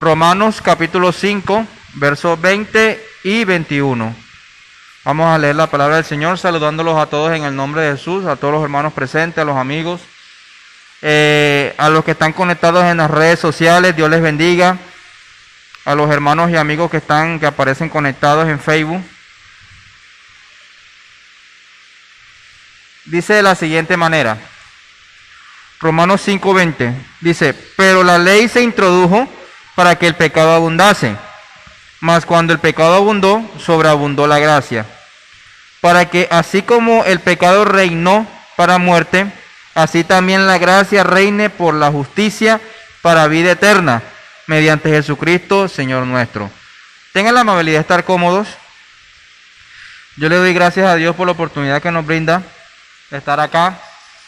Romanos capítulo 5, versos 20 y 21. Vamos a leer la palabra del Señor, saludándolos a todos en el nombre de Jesús, a todos los hermanos presentes, a los amigos, a los que están conectados en las redes sociales, Dios les bendiga, a los hermanos y amigos que aparecen conectados en Facebook. Dice de la siguiente manera, Romanos 5:20, dice, pero la ley se introdujo para que el pecado abundase, mas cuando el pecado abundó, sobreabundó la gracia, para que así como el pecado reinó para muerte, así también la gracia reine por la justicia para vida eterna, mediante Jesucristo, Señor nuestro. Tengan la amabilidad de estar cómodos. Yo le doy gracias a Dios por la oportunidad que nos brinda de estar acá.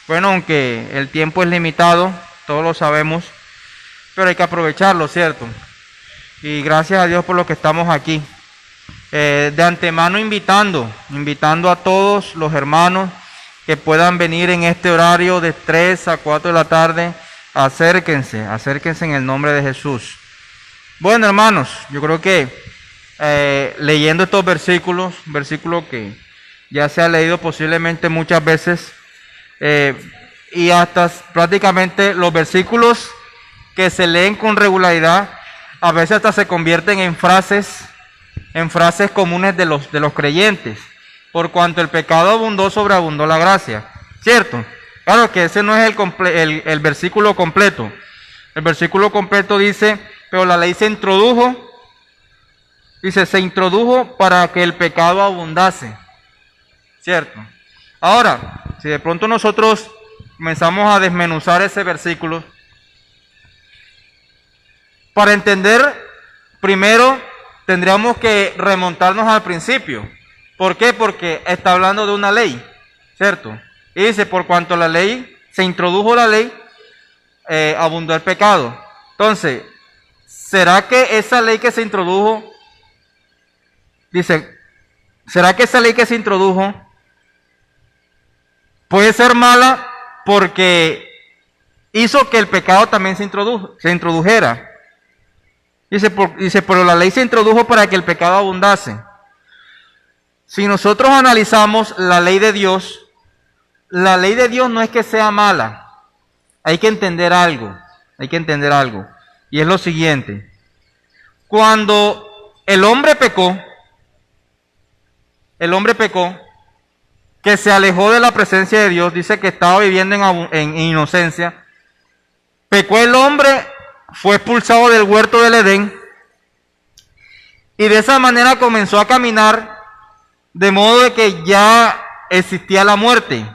Bueno, aunque el tiempo es limitado, todos lo sabemos, pero hay que aprovecharlo, ¿cierto? Y gracias a Dios por lo que estamos aquí. De antemano invitando a todos los hermanos que puedan venir en este horario de 3 a 4 de la tarde. Acérquense en el nombre de Jesús. Bueno, hermanos, yo creo que leyendo estos versículos que ya se ha leído posiblemente muchas veces, y hasta prácticamente los versículos que se leen con regularidad, a veces hasta se convierten en frases comunes de los creyentes, por cuanto el pecado abundó, sobreabundó la gracia, ¿cierto? Claro que ese no es el versículo completo. El versículo completo dice, pero la ley se introdujo para que el pecado abundase, ¿cierto? Ahora, si de pronto nosotros comenzamos a desmenuzar ese versículo, para entender, primero tendríamos que remontarnos al principio. ¿Por qué? Porque está hablando de una ley, ¿cierto? Y dice, por cuanto la ley, se introdujo la ley, abundó el pecado. Entonces, ¿será que esa ley que se introdujo, puede ser mala porque hizo que el pecado también se introdujera? Dice, pero la ley se introdujo para que el pecado abundase. Si nosotros analizamos la ley de Dios no es que sea mala. Hay que entender algo. Y es lo siguiente. Cuando el hombre pecó, que se alejó de la presencia de Dios, dice que estaba viviendo en inocencia, pecó el hombre, fue expulsado del huerto del Edén, y de esa manera comenzó a caminar, de modo de que ya existía la muerte.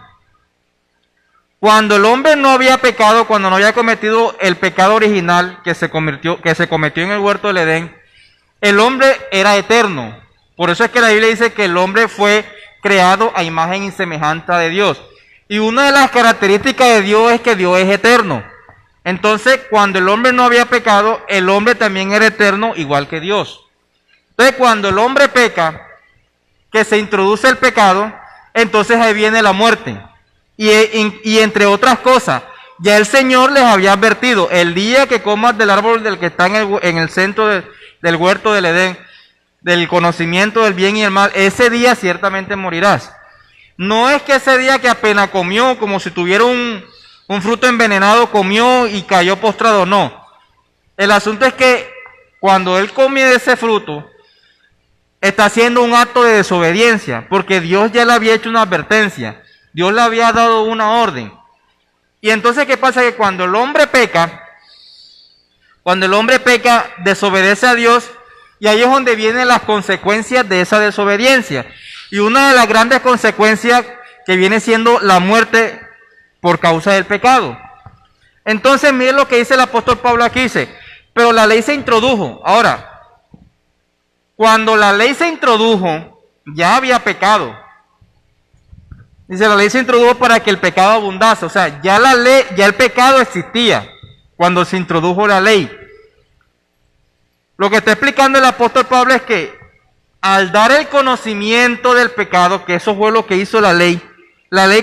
Cuando el hombre no había pecado, cuando no había cometido el pecado original que se cometió en el huerto del Edén, el hombre era eterno. Por eso es que la Biblia dice que el hombre fue creado a imagen y semejanza de Dios. Y una de las características de Dios es que Dios es eterno. Entonces, cuando el hombre no había pecado, el hombre también era eterno, igual que Dios. Entonces, cuando el hombre peca, que se introduce el pecado, entonces ahí viene la muerte. Y entre otras cosas, ya el Señor les había advertido, el día que comas del árbol del que está en el centro del huerto del Edén, del conocimiento del bien y el mal, ese día ciertamente morirás. No es que ese día que apenas comió, como si tuviera un fruto envenenado, comió y cayó postrado, no. El asunto es que cuando él come de ese fruto, está haciendo un acto de desobediencia, porque Dios ya le había hecho una advertencia, Dios le había dado una orden. Y entonces, ¿qué pasa? Que cuando el hombre peca, desobedece a Dios, y ahí es donde vienen las consecuencias de esa desobediencia. Y una de las grandes consecuencias que viene siendo la muerte por causa del pecado. Entonces, miren lo que dice el apóstol Pablo aquí, dice, pero la ley se introdujo. Ahora, cuando la ley se introdujo, ya había pecado. Dice, la ley se introdujo para que el pecado abundase. O sea, ya el pecado existía cuando se introdujo la ley. Lo que está explicando el apóstol Pablo es que al dar el conocimiento del pecado, que eso fue lo que hizo la ley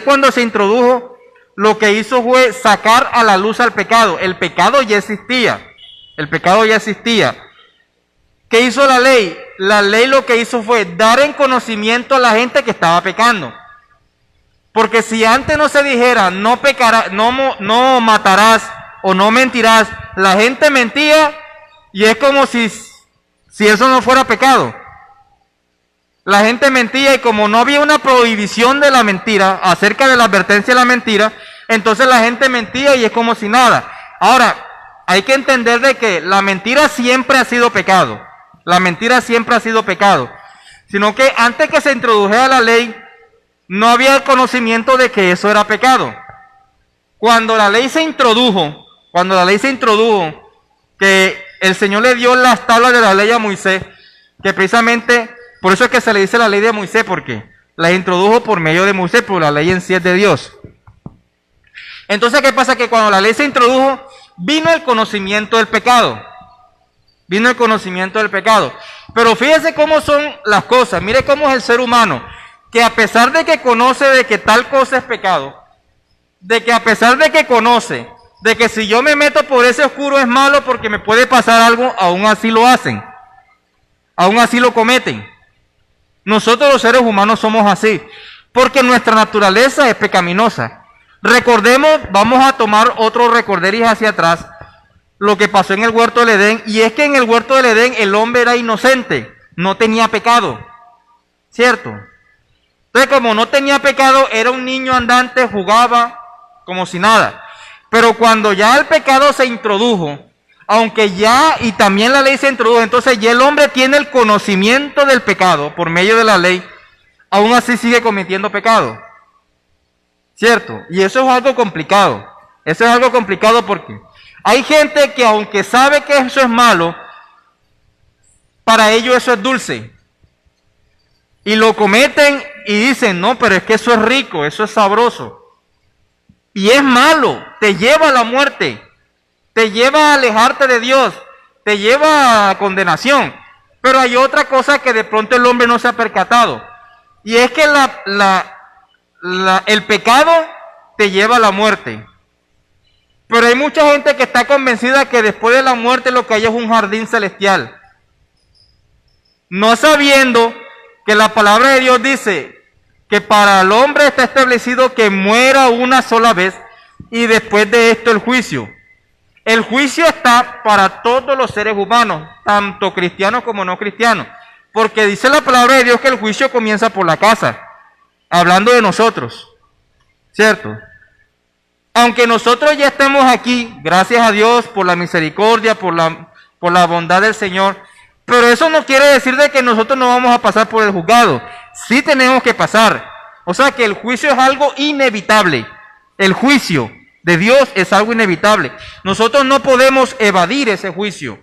cuando se introdujo, lo que hizo fue sacar a la luz al pecado. El pecado ya existía. el pecado ya existía. ¿Qué hizo la ley? La ley lo que hizo fue dar en conocimiento a la gente que estaba pecando. Porque si antes no se dijera, no pecarás, no matarás o no mentirás, la gente mentía y es como si eso no fuera pecado. La gente mentía y como no había una prohibición de la mentira, acerca de la advertencia de la mentira, entonces la gente mentía y es como si nada. Ahora, hay que entender de que la mentira siempre ha sido pecado. La mentira siempre ha sido pecado. Sino que antes que se introdujera la ley, no había el conocimiento de que eso era pecado. Cuando la ley se introdujo, que el Señor le dio las tablas de la ley a Moisés, que precisamente, por eso es que se le dice la ley de Moisés, porque la introdujo por medio de Moisés, pero la ley en sí es de Dios. Entonces, ¿qué pasa? Que cuando la ley se introdujo, vino el conocimiento del pecado. Vino el conocimiento del pecado. Pero fíjese cómo son las cosas. Mire cómo es el ser humano. Que a pesar de que conoce de que tal cosa es pecado, de que a pesar de que conoce, de que si yo me meto por ese oscuro es malo porque me puede pasar algo, aún así lo hacen. Aún así lo cometen. Nosotros los seres humanos somos así. Porque nuestra naturaleza es pecaminosa. Recordemos, vamos a tomar otro recorderis hacia atrás, lo que pasó en el huerto del Edén, y es que en el huerto del Edén el hombre era inocente, no tenía pecado, ¿cierto? Entonces como no tenía pecado, era un niño andante, jugaba como si nada. Pero cuando ya el pecado se introdujo, aunque ya, y también la ley se introdujo, entonces ya el hombre tiene el conocimiento del pecado por medio de la ley, aún así sigue cometiendo pecado. ¿Cierto? Y eso es algo complicado. Eso es algo complicado porque hay gente que aunque sabe que eso es malo, para ellos eso es dulce. Y lo cometen y dicen, no, pero es que eso es rico, eso es sabroso. Y es malo, te lleva a la muerte, te lleva a alejarte de Dios, te lleva a condenación. Pero hay otra cosa que de pronto el hombre no se ha percatado. Y es que el pecado te lleva a la muerte. Pero hay mucha gente que está convencida que después de la muerte lo que hay es un jardín celestial. No sabiendo que la palabra de Dios dice que para el hombre está establecido que muera una sola vez y después de esto el juicio. El juicio está para todos los seres humanos, tanto cristianos como no cristianos. Porque dice la palabra de Dios que el juicio comienza por la casa. Hablando de nosotros, ¿cierto? Aunque nosotros ya estemos aquí, gracias a Dios por la misericordia, por la bondad del Señor, pero eso no quiere decir de que nosotros no vamos a pasar por el juzgado. Sí tenemos que pasar. O sea que el juicio es algo inevitable. El juicio de Dios es algo inevitable. Nosotros no podemos evadir ese juicio.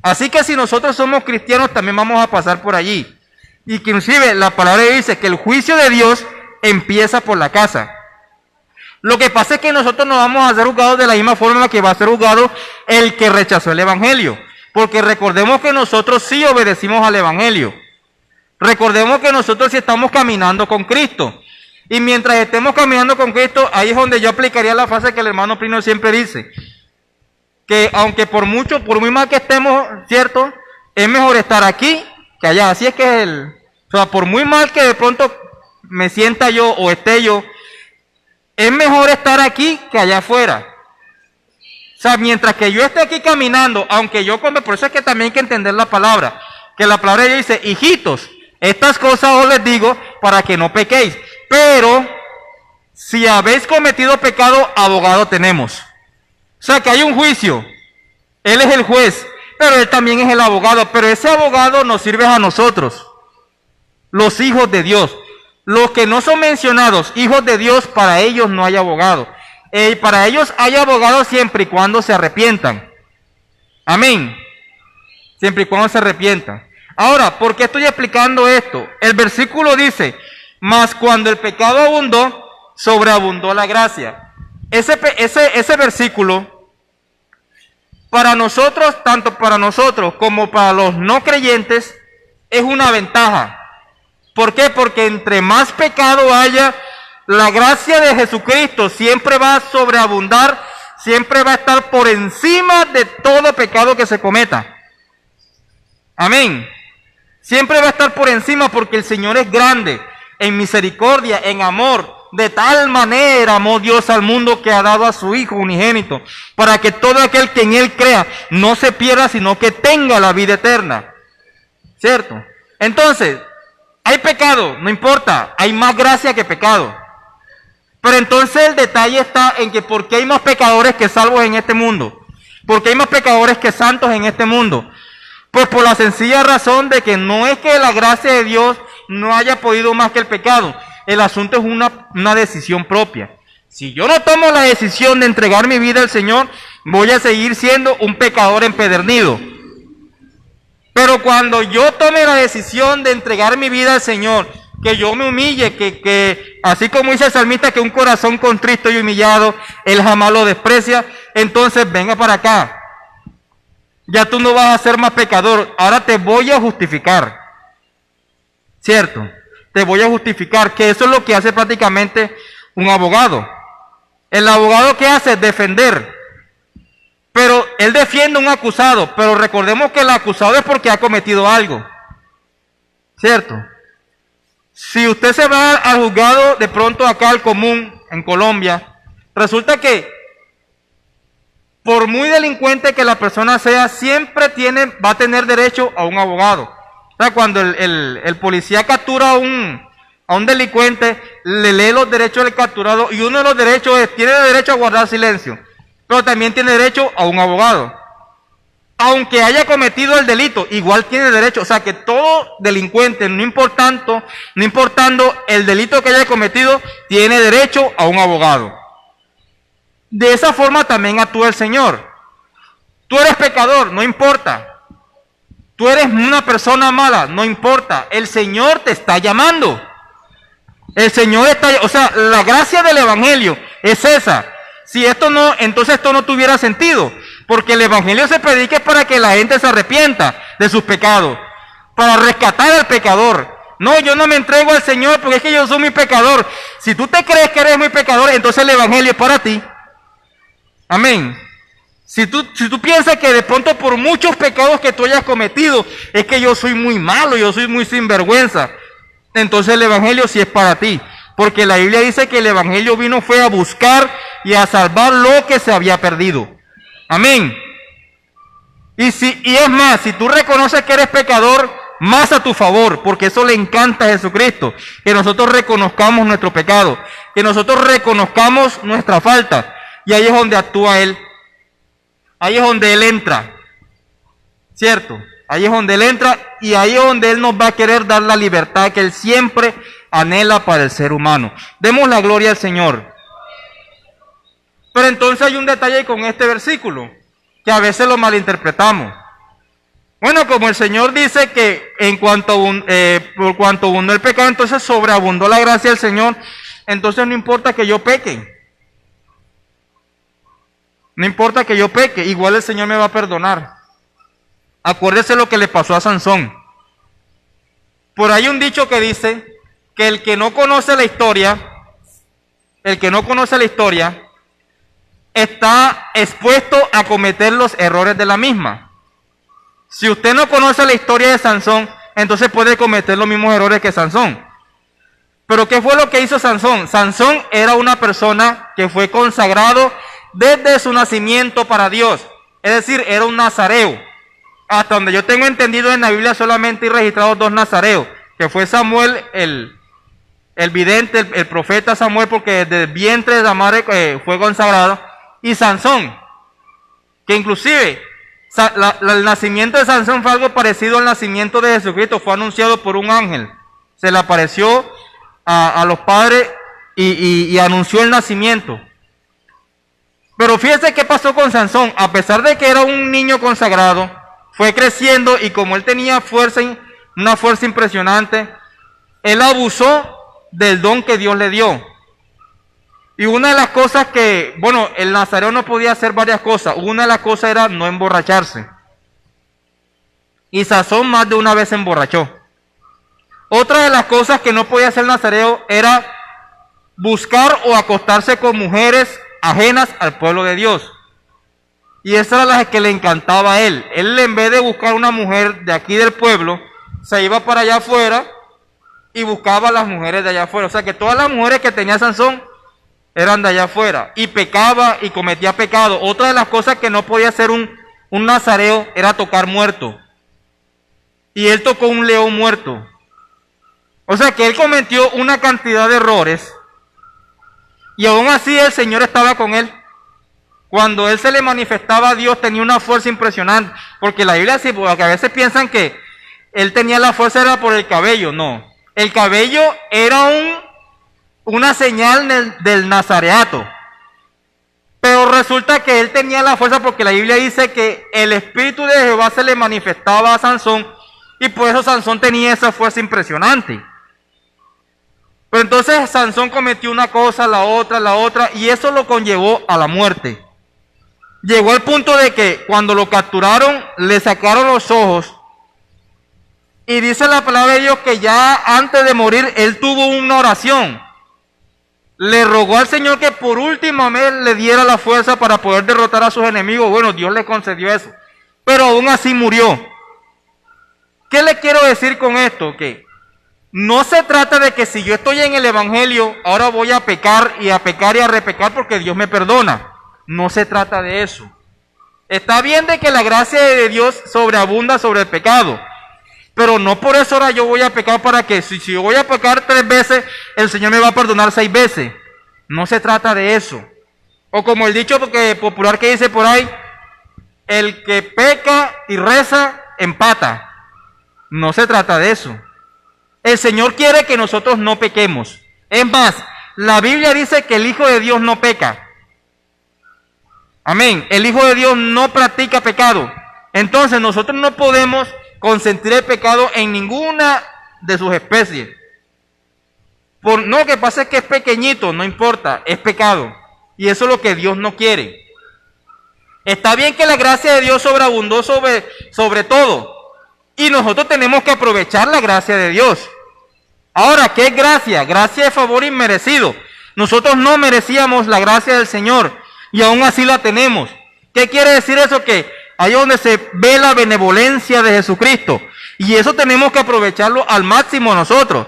Así que si nosotros somos cristianos también vamos a pasar por allí. Y que inclusive la palabra dice que el juicio de Dios empieza por la casa. Lo que pasa es que nosotros no vamos a ser juzgados de la misma forma en la que va a ser juzgado el que rechazó el Evangelio. Porque recordemos que nosotros sí obedecimos al Evangelio. Recordemos que nosotros sí estamos caminando con Cristo. Y mientras estemos caminando con Cristo, ahí es donde yo aplicaría la frase que el hermano Plinio siempre dice. Que aunque por muy mal que estemos, ¿cierto? Es mejor estar aquí que allá. Así es que o sea, por muy mal que de pronto me sienta yo o esté yo, es mejor estar aquí que allá afuera. O sea, mientras que yo esté aquí caminando, aunque yo come, por eso es que también hay que entender la palabra, que la palabra de Dios dice, hijitos, estas cosas os les digo para que no pequéis, pero si habéis cometido pecado, abogado tenemos. O sea, que hay un juicio, Él es el juez, pero Él también es el abogado, pero ese abogado nos sirve a nosotros, los hijos de Dios. Los que no son mencionados, hijos de Dios, para ellos no hay abogado. Para ellos hay abogado siempre y cuando se arrepientan. Amén. Siempre y cuando se arrepientan. Ahora, ¿por qué estoy explicando esto? El versículo dice, mas cuando el pecado abundó, sobreabundó la gracia. Ese versículo, para nosotros, tanto para nosotros como para los no creyentes, es una ventaja. ¿Por qué? Porque entre más pecado haya, la gracia de Jesucristo siempre va a sobreabundar siempre va a estar por encima de todo pecado que se cometa. Amén. Siempre va a estar por encima porque el Señor es grande, en misericordia, en amor. De tal manera amó Dios al mundo que ha dado a su Hijo unigénito, para que todo aquel que en Él crea no se pierda, sino que tenga la vida eterna. ¿Cierto? Entonces, hay pecado, no importa, hay más gracia que pecado. Pero entonces el detalle está en que ¿por qué hay más pecadores que salvos en este mundo? ¿Por qué hay más pecadores que santos en este mundo? Pues por la sencilla razón de que no es que la gracia de Dios no haya podido más que el pecado. El asunto es una decisión propia. Si yo no tomo la decisión de entregar mi vida al Señor, voy a seguir siendo un pecador empedernido. Pero cuando yo tome la decisión de entregar mi vida al Señor, que yo me humille, que así como dice el salmista, que un corazón contrito y humillado, Él jamás lo desprecia, entonces venga para acá. Ya tú no vas a ser más pecador, ahora te voy a justificar. ¿Cierto? Te voy a justificar, que eso es lo que hace prácticamente un abogado. El abogado, ¿qué hace? Defender. Pero él defiende a un acusado, pero recordemos que el acusado es porque ha cometido algo. ¿Cierto? Si usted se va al juzgado de pronto acá al común, en Colombia, resulta que por muy delincuente que la persona sea, siempre va a tener derecho a un abogado. O sea, cuando el policía captura a un delincuente, le lee los derechos del capturado y uno de los derechos es, tiene derecho a guardar silencio, pero también tiene derecho a un abogado. Aunque haya cometido el delito, igual tiene derecho. O sea, que todo delincuente, no importando el delito que haya cometido, tiene derecho a un abogado. De esa forma también actúa el Señor. Tú eres pecador, no importa. Tú eres una persona mala, no importa. El Señor te está llamando. El Señor está, o sea, la gracia del Evangelio es esa. Si esto no, entonces esto no tuviera sentido. Porque el Evangelio se predica para que la gente se arrepienta de sus pecados. Para rescatar al pecador. No, yo no me entrego al Señor porque es que yo soy muy pecador. Si tú te crees que eres muy pecador, entonces el Evangelio es para ti. Amén. Si tú piensas que de pronto por muchos pecados que tú hayas cometido, es que yo soy muy malo, yo soy muy sinvergüenza, entonces el Evangelio sí es para ti. Porque la Biblia dice que el Evangelio fue a buscar y a salvar lo que se había perdido. Amén. Y es más, si tú reconoces que eres pecador, más a tu favor, porque eso le encanta a Jesucristo, que nosotros reconozcamos nuestro pecado, que nosotros reconozcamos nuestra falta, y ahí es donde actúa Él. Ahí es donde Él entra, ¿cierto? Ahí es donde Él entra y ahí es donde Él nos va a querer dar la libertad que Él siempre anhela para el ser humano. Demos la gloria al Señor. Pero entonces hay un detalle con este versículo, que a veces lo malinterpretamos. Bueno, como el Señor dice que por cuanto abundó el pecado, entonces sobreabundó la gracia del Señor, entonces no importa que yo peque. No importa que yo peque, igual el Señor me va a perdonar. Acuérdese lo que le pasó a Sansón. Por ahí un dicho que dice que el que no conoce la historia, está expuesto a cometer los errores de la misma. Si usted no conoce la historia de Sansón, entonces puede cometer los mismos errores que Sansón. Pero ¿qué fue lo que hizo Sansón? Sansón era una persona que fue consagrado desde su nacimiento para Dios. Es decir, era un nazareo. Hasta donde yo tengo entendido en la Biblia solamente hay registrados 2 nazareos, que fue Samuel, el vidente, el profeta Samuel, porque desde el vientre de la madre fue consagrado, y Sansón, que inclusive el nacimiento de Sansón fue algo parecido al nacimiento de Jesucristo, fue anunciado por un ángel, se le apareció a los padres y anunció el nacimiento. Pero fíjese qué pasó con Sansón. A pesar de que era un niño consagrado, fue creciendo y como él tenía una fuerza impresionante, él abusó del don que Dios le dio. Y una de las cosas el nazareo no podía hacer varias cosas. Una de las cosas era no emborracharse. Y Sansón más de una vez se emborrachó. Otra de las cosas que no podía hacer el nazareo era buscar o acostarse con mujeres ajenas al pueblo de Dios. Y esa era la que le encantaba a él. Él, en vez de buscar una mujer de aquí del pueblo, se iba para allá afuera y buscaba a las mujeres de allá afuera. O sea que todas las mujeres que tenía Sansón eran de allá afuera. Y pecaba y cometía pecado. Otra de las cosas que no podía hacer un nazareo era tocar muerto. Y él tocó un león muerto. O sea que él cometió una cantidad de errores. Y aún así el Señor estaba con él. Cuando él se le manifestaba a Dios tenía una fuerza impresionante. Porque la Biblia sí, porque a veces piensan que él tenía la fuerza era por el cabello. No. El cabello era una señal del nazareato. Pero resulta que él tenía la fuerza porque la Biblia dice que el Espíritu de Jehová se le manifestaba a Sansón. Y por eso Sansón tenía esa fuerza impresionante. Pero entonces Sansón cometió una cosa, la otra, y eso lo conllevó a la muerte. Llegó al punto de que cuando lo capturaron, le sacaron los ojos. Y dice la palabra de Dios que ya antes de morir, él tuvo una oración. Le rogó al Señor que por última vez le diera la fuerza para poder derrotar a sus enemigos. Bueno, Dios le concedió eso. Pero aún así murió. ¿Qué le quiero decir con esto? Que no se trata de que si yo estoy en el Evangelio, ahora voy a pecar y a repecar porque Dios me perdona. No se trata de eso. Está bien de que la gracia de Dios sobreabunda sobre el pecado, pero no por eso ahora yo voy a pecar para que, si yo voy a pecar 3 veces, el Señor me va a perdonar 6 veces. No se trata de eso. O como el dicho popular que dice por ahí, el que peca y reza, empata. No se trata de eso. El Señor quiere que nosotros no pequemos. Es más, la Biblia dice que el Hijo de Dios no peca. Amén. El Hijo de Dios no practica pecado. Entonces nosotros no podemos consentir el pecado en ninguna de sus especies. No, que pasa es que es pequeñito, no importa, es pecado. Y eso es lo que Dios no quiere. Está bien que la gracia de Dios sobreabundó sobre todo. Y nosotros tenemos que aprovechar la gracia de Dios. Ahora, ¿qué es gracia? Gracia es favor inmerecido. Nosotros no merecíamos la gracia del Señor. Y aún así la tenemos. ¿Qué quiere decir eso? Que ahí donde se ve la benevolencia de Jesucristo. Y eso tenemos que aprovecharlo al máximo nosotros.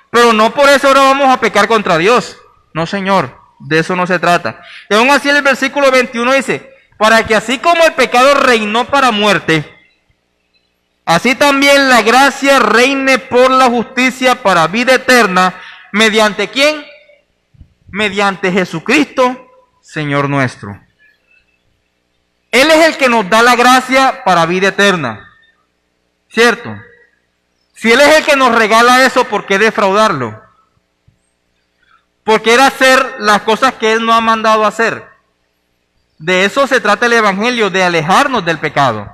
Pero no por eso ahora vamos a pecar contra Dios. No, Señor, de eso no se trata. Y aún así el versículo 21 dice, para que así como el pecado reinó para muerte, así también la gracia reine por la justicia para vida eterna. ¿Mediante quién? Mediante Jesucristo, Señor nuestro. Él es el que nos da la gracia para vida eterna. ¿Cierto? Si Él es el que nos regala eso, ¿por qué defraudarlo? Porque era hacer las cosas que Él nos ha mandado a hacer. De eso se trata el Evangelio, de alejarnos del pecado.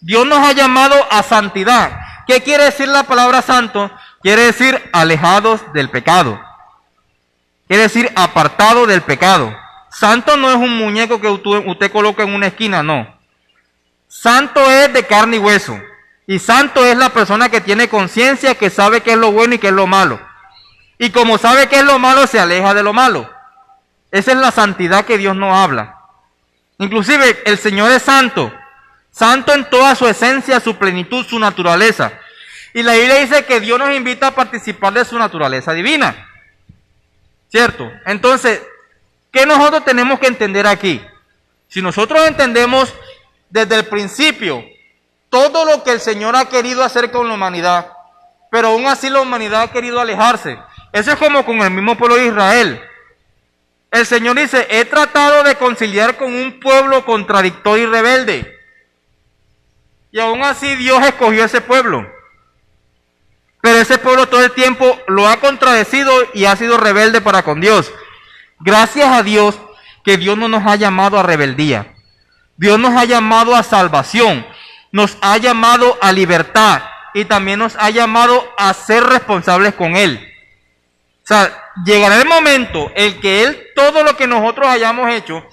Dios nos ha llamado a santidad. ¿Qué quiere decir la palabra santo? Quiere decir alejados del pecado. Quiere decir apartado del pecado. Santo no es un muñeco que usted coloca en una esquina, no. Santo es de carne y hueso. Y santo es la persona que tiene conciencia, que sabe qué es lo bueno y qué es lo malo. Y como sabe qué es lo malo, se aleja de lo malo. Esa es la santidad que Dios nos habla. Inclusive el Señor es santo. Santo en toda su esencia, su plenitud, su naturaleza. Y la Biblia dice que Dios nos invita a participar de su naturaleza divina. ¿Cierto? Entonces, ¿qué nosotros tenemos que entender aquí? Si nosotros entendemos desde el principio todo lo que el Señor ha querido hacer con la humanidad, pero aún así la humanidad ha querido alejarse. Eso es como con el mismo pueblo de Israel. El Señor dice, he tratado de conciliar con un pueblo contradictorio y rebelde. Y aún así Dios escogió ese pueblo. Pero ese pueblo todo el tiempo lo ha contradecido y ha sido rebelde para con Dios. Gracias a Dios que Dios no nos ha llamado a rebeldía. Dios nos ha llamado a salvación. Nos ha llamado a libertad. Y también nos ha llamado a ser responsables con Él. O sea, llegará el momento en que Él, todo lo que nosotros hayamos hecho,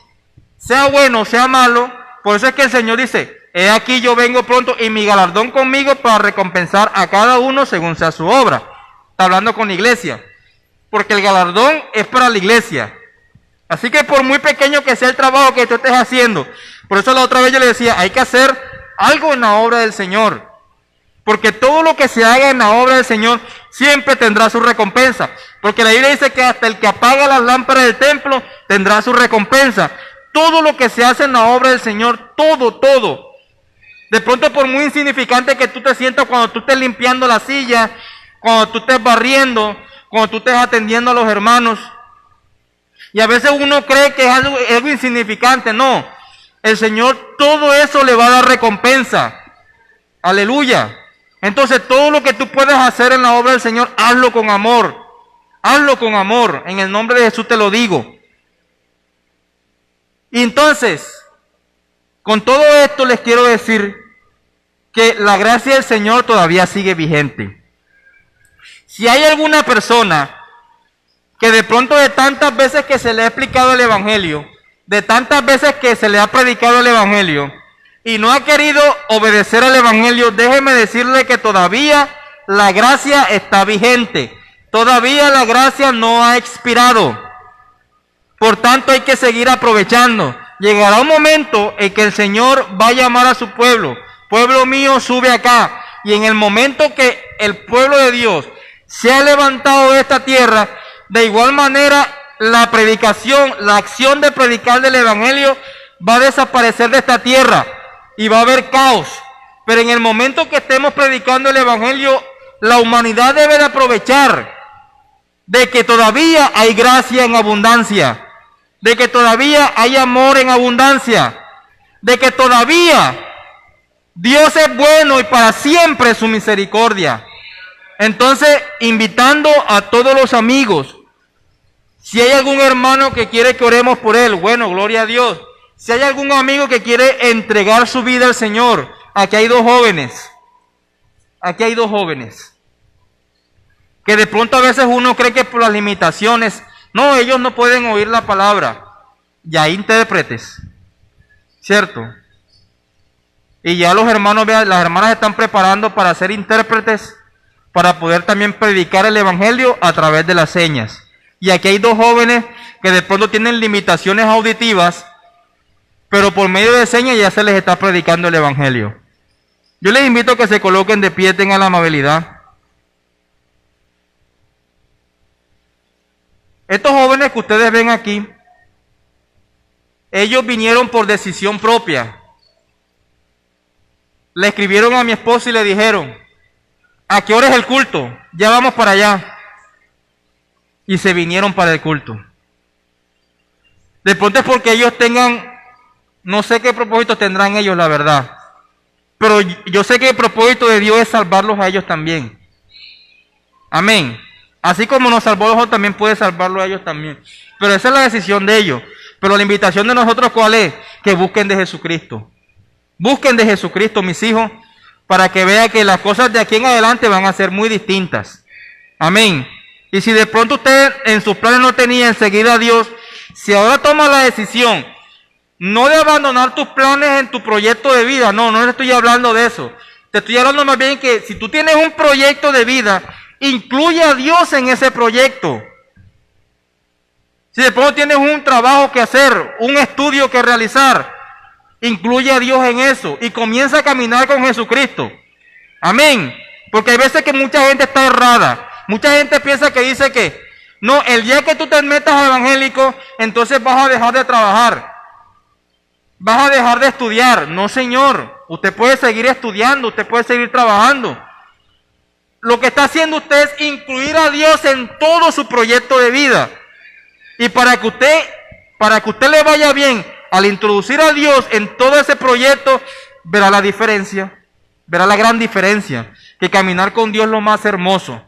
sea bueno, sea malo. Por eso es que el Señor dice, he aquí yo vengo pronto y mi galardón conmigo para recompensar a cada uno según sea su obra. Está hablando con la iglesia. Porque el galardón es para la iglesia. Así que por muy pequeño que sea el trabajo que tú estés haciendo, por eso la otra vez yo le decía, hay que hacer algo en la obra del Señor. Porque todo lo que se haga en la obra del Señor siempre tendrá su recompensa. Porque la Biblia dice que hasta el que apaga las lámparas del templo tendrá su recompensa. Todo lo que se hace en la obra del Señor, todo. De pronto, por muy insignificante que tú te sientas cuando tú estés limpiando la silla, cuando tú estés barriendo, cuando tú estés atendiendo a los hermanos. Y a veces uno cree que es algo insignificante. No, el Señor todo eso le va a dar recompensa. Aleluya. Entonces todo lo que tú puedes hacer en la obra del Señor, hazlo con amor. Hazlo con amor. En el nombre de Jesús te lo digo. Y entonces, con todo esto les quiero decir que la gracia del Señor todavía sigue vigente. Si hay alguna persona que de pronto de tantas veces que se le ha explicado el Evangelio, de tantas veces que se le ha predicado el Evangelio, y no ha querido obedecer al Evangelio, déjeme decirle que todavía la gracia está vigente. Todavía la gracia no ha expirado. Por tanto, hay que seguir aprovechando. Llegará un momento en que el Señor va a llamar a su pueblo. Pueblo mío, sube acá. Y en el momento que el pueblo de Dios se ha levantado de esta tierra, de igual manera la predicación, la acción de predicar del Evangelio va a desaparecer de esta tierra. Y va a haber caos. Pero en el momento que estemos predicando el Evangelio, la humanidad debe de aprovechar de que todavía hay gracia en abundancia, de que todavía hay amor en abundancia, de que todavía Dios es bueno y para siempre su misericordia. Entonces, invitando a todos los amigos, si hay algún hermano que quiere que oremos por él, bueno, gloria a Dios. Si hay algún amigo que quiere entregar su vida al Señor, aquí hay dos jóvenes. Aquí hay dos jóvenes. Que de pronto a veces uno cree que por las limitaciones, no, ellos no pueden oír la palabra. Ya hay intérpretes, ¿cierto? Y ya los hermanos, las hermanas están preparando para ser intérpretes, para poder también predicar el Evangelio a través de las señas. Y aquí hay dos jóvenes que de pronto tienen limitaciones auditivas, pero por medio de señas ya se les está predicando el Evangelio. Yo les invito a que se coloquen de pie, tengan la amabilidad. Estos jóvenes que ustedes ven aquí, ellos vinieron por decisión propia. Le escribieron a mi esposa y le dijeron, ¿a qué hora es el culto? Ya vamos para allá. Y se vinieron para el culto. De pronto es porque ellos tengan, no sé qué propósito tendrán ellos, la verdad. Pero yo sé que el propósito de Dios es salvarlos a ellos también. Amén. Así como nos salvó a nosotros, también puede salvarlos a ellos también. Pero esa es la decisión de ellos. Pero la invitación de nosotros, ¿cuál es? Que busquen de Jesucristo. Busquen de Jesucristo, mis hijos, para que vean que las cosas de aquí en adelante van a ser muy distintas. Amén. Y si de pronto usted en sus planes no tenía seguir a Dios, si ahora toma la decisión, no de abandonar tus planes en tu proyecto de vida, no te estoy hablando de eso. Te estoy hablando más bien que si tú tienes un proyecto de vida, incluye a Dios en ese proyecto. Si de pronto tienes un trabajo que hacer, un estudio que realizar, incluye a Dios en eso y comienza a caminar con Jesucristo. Amén. Porque hay veces que mucha gente está errada. Mucha gente piensa que dice que no, el día que tú te metas al evangélico, entonces vas a dejar de trabajar. Vas a dejar de estudiar. No, señor. Usted puede seguir estudiando, usted puede seguir trabajando. Lo que está haciendo usted es incluir a Dios en todo su proyecto de vida. Y para que usted le vaya bien, al introducir a Dios en todo ese proyecto, verá la diferencia, verá la gran diferencia, que caminar con Dios es lo más hermoso.